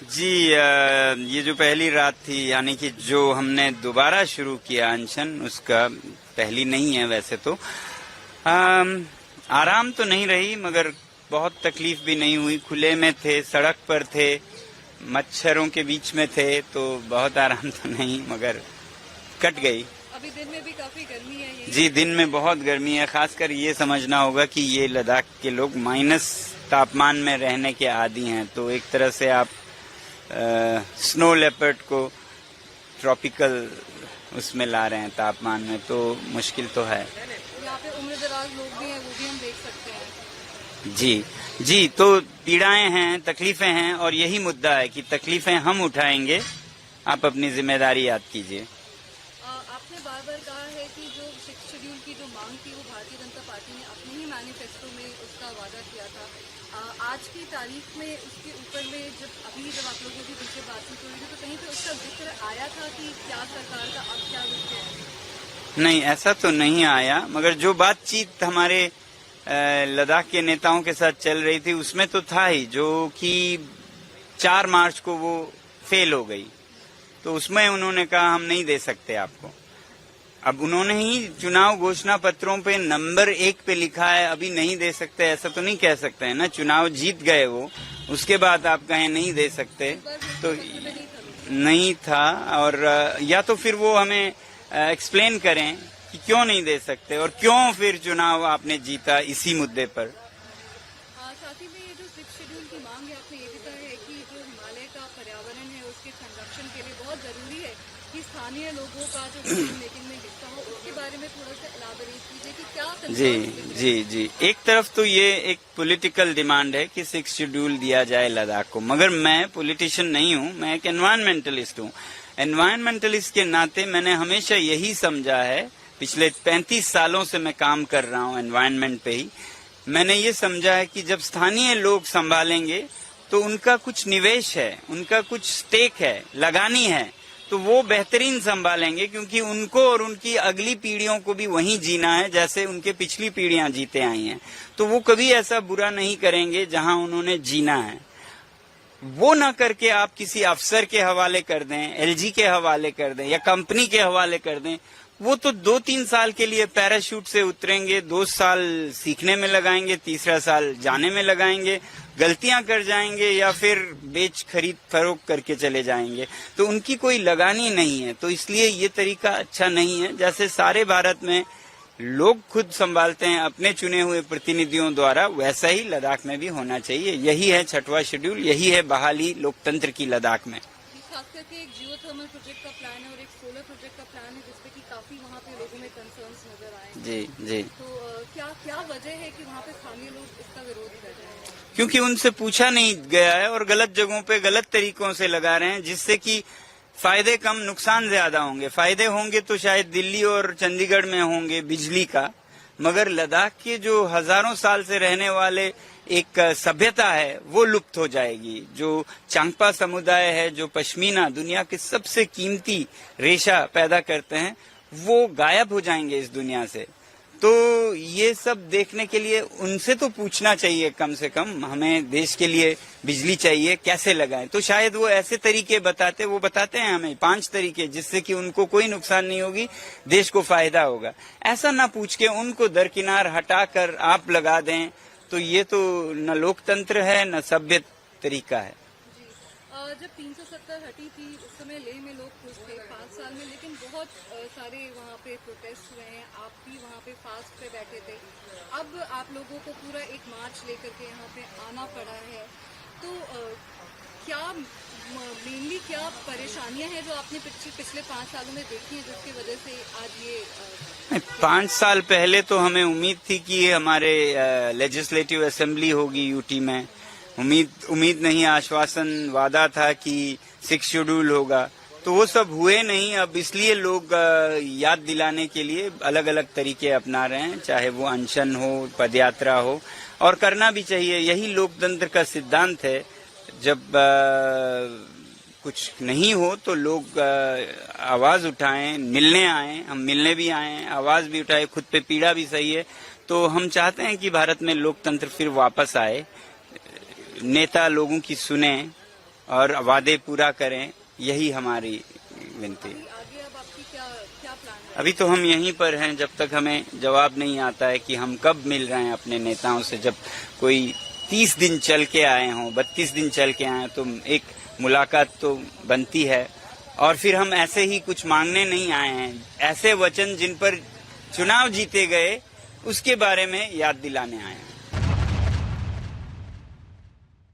जी ये जो पहली रात थी, यानी कि जो हमने दोबारा शुरू किया अनशन, उसका पहली नहीं है वैसे तो। आराम तो नहीं रही, मगर बहुत तकलीफ भी नहीं हुई। खुले में थे, सड़क पर थे, मच्छरों के बीच में थे, तो बहुत आराम तो नहीं, मगर कट गई। अभी दिन में भी काफी गर्मी है ये। जी, दिन में बहुत गर्मी है। खासकर ये समझना होगा कि ये लद्दाख के लोग माइनस तापमान में रहने के आदी हैं, तो एक तरह से आप स्नो लेपर्ड को ट्रॉपिकल उसमें ला रहे हैं तापमान में, तो मुश्किल तो है। यहाँ पे उम्रदराज लोग भी हैं, वो भी हम देख सकते हैं। जी, तो पीड़ाएं हैं, तकलीफें हैं, और यही मुद्दा है कि तकलीफें हम उठाएंगे, आप अपनी जिम्मेदारी याद कीजिए। आपने बार बार कहा है कि जो 6 शेड्यूल की जो मांग थी वो भारतीय जनता पार्टी ने अपने ही मैनिफेस्टो में उसका वादा किया था। आज की तारीख में उसके ऊपर में जब आप लोगों की पीछे बातचीत हो रही थी, तो कहीं पे उसका जिक्र आया था कि क्या सरकार का अब क्या रुख है? नहीं, ऐसा तो नहीं आया, मगर जो बातचीत हमारे लद्दाख के नेताओं के साथ चल रही थी उसमें तो था ही, जो कि 4 मार्च को वो फेल हो गई, तो उसमें उन्होंने कहा हम नहीं दे सकते आपको। अब उन्होंने ही चुनाव घोषणा पत्रों पे नंबर 1 पे लिखा है, अभी नहीं दे सकते, ऐसा तो नहीं कह सकते हैं ना। चुनाव जीत गए वो, उसके बाद आप कहें नहीं दे सकते, तो नहीं था। और या तो फिर वो हमें एक्सप्लेन करें कि क्यों नहीं दे सकते और क्यों फिर चुनाव आपने जीता इसी मुद्दे पर। साथ ही में ये जो 6 शेड्यूल की मांग है, आपने ये भी कहा है कि जो हिमालय का पर्यावरण है उसके संरक्षण के लिए बहुत जरूरी है कि स्थानीय लोगों का जो डिसीजन मेकिंग में हिस्सा हो, उसके बारे में थोड़ा सा इलाबोरेट कीजिए कि क्या। जी, एक तरफ तो ये एक पॉलिटिकल डिमांड है कि 6 शेड्यूल दिया जाए लद्दाख को, मगर मैं पॉलिटिशियन नहीं हूँ, मैं एक एनवायरमेंटलिस्ट हूँ। एनवायरमेंटलिस्ट के नाते मैंने हमेशा यही समझा है, पिछले 35 सालों से मैं काम कर रहा हूँ एनवायरमेंट पे ही। मैंने ये समझा है कि जब स्थानीय लोग संभालेंगे तो उनका कुछ निवेश है, उनका कुछ स्टेक है, लगानी है, तो वो बेहतरीन संभालेंगे, क्योंकि उनको और उनकी अगली पीढ़ियों को भी वहीं जीना है जैसे उनके पिछली पीढ़ियां जीते आई हैं। तो वो कभी ऐसा बुरा नहीं करेंगे जहां उन्होंने जीना है। वो ना करके आप किसी अफसर के हवाले कर दें, एलजी के हवाले कर दें या कंपनी के हवाले कर दें, वो तो 2-3 साल के लिए पैराशूट से उतरेंगे, 2 साल सीखने में लगाएंगे, तीसरा साल जाने में लगाएंगे, गलतियां कर जाएंगे या फिर बेच खरीद फरोख्त करके चले जाएंगे, तो उनकी कोई लगानी नहीं है। तो इसलिए ये तरीका अच्छा नहीं है। जैसे सारे भारत में लोग खुद संभालते हैं अपने चुने हुए प्रतिनिधियों द्वारा, वैसा ही लद्दाख में भी होना चाहिए। यही है 6वां शेड्यूल, यही है बहाली लोकतंत्र की लद्दाख में। खास करके एक जियोथर्मल प्रोजेक्ट का प्लान है और एक सोलर प्रोजेक्ट का प्लान है, जिसपे कि काफी वहाँ पे लोगों में कंसर्न्स नजर आए। जी। तो क्या वजह है कि वहाँ पे स्थानीय लोग इसका विरोध कर रहे हैं? क्योंकि उनसे पूछा नहीं गया है और गलत जगहों पे गलत तरीकों से लगा रहे हैं, जिससे कि फायदे कम नुकसान ज्यादा होंगे। फायदे होंगे तो शायद दिल्ली और चंडीगढ़ में होंगे बिजली का, मगर लद्दाख के जो हजारों साल से रहने वाले एक सभ्यता है वो लुप्त हो जाएगी। जो चांगपा समुदाय है, जो पश्मीना दुनिया के सबसे कीमती रेशा पैदा करते हैं, वो गायब हो जाएंगे इस दुनिया से। तो ये सब देखने के लिए उनसे तो पूछना चाहिए, कम से कम हमें देश के लिए बिजली चाहिए, कैसे लगाएं। तो शायद वो ऐसे तरीके वो बताते हैं हमें 5 तरीके, जिससे कि उनको कोई नुकसान नहीं होगी, देश को फायदा होगा। ऐसा ना पूछ के उनको दरकिनार हटाकर आप लगा दें, तो ये तो न लोकतंत्र है न सभ्य तरीका है। जब 370 हटी थी उस समय लेह में लोग खुश थे 5 साल में, लेकिन बहुत सारे वहाँ पे प्रोटेस्ट हुए हैं। आप भी वहाँ पे फास्ट पे बैठे थे, अब आप लोगों को पूरा एक मार्च लेकर के यहाँ पे आना पड़ा है। तो क्या मेनली क्या परेशानियां हैं जो आपने पिछले 5 सालों में देखी हैं, जिसकी वजह से आज ये 5 साल पहले तो हमें उम्मीद थी कि हमारे लेजिस्लेटिव असेंबली होगी यूटी में। उम्मीद नहीं, आश्वासन वादा था कि 6 शेड्यूल होगा, तो वो सब हुए नहीं। अब इसलिए लोग याद दिलाने के लिए अलग अलग तरीके अपना रहे हैं, चाहे वो अनशन हो, पदयात्रा हो, और करना भी चाहिए। यही लोकतंत्र का सिद्धांत है। जब कुछ नहीं हो तो लोग आवाज उठाएं, मिलने आए। हम मिलने भी आए, आवाज भी उठाए, खुद पे पीड़ा भी सही है। तो हम चाहते हैं कि भारत में लोकतंत्र फिर वापस आए, नेता लोगों की सुने और वादे पूरा करें, यही हमारी विनती। आगे अब आपकी क्या क्या प्लान है? अभी तो हम यहीं पर हैं जब तक हमें जवाब नहीं आता है कि हम कब मिल रहे हैं अपने नेताओं से। जब कोई 30 दिन चल के आए हों, 32 दिन चल के आए तो एक मुलाकात तो बनती है। और फिर हम ऐसे ही कुछ मांगने नहीं आए हैं, ऐसे वचन जिन पर चुनाव जीते गए उसके बारे में याद दिलाने आए हैं।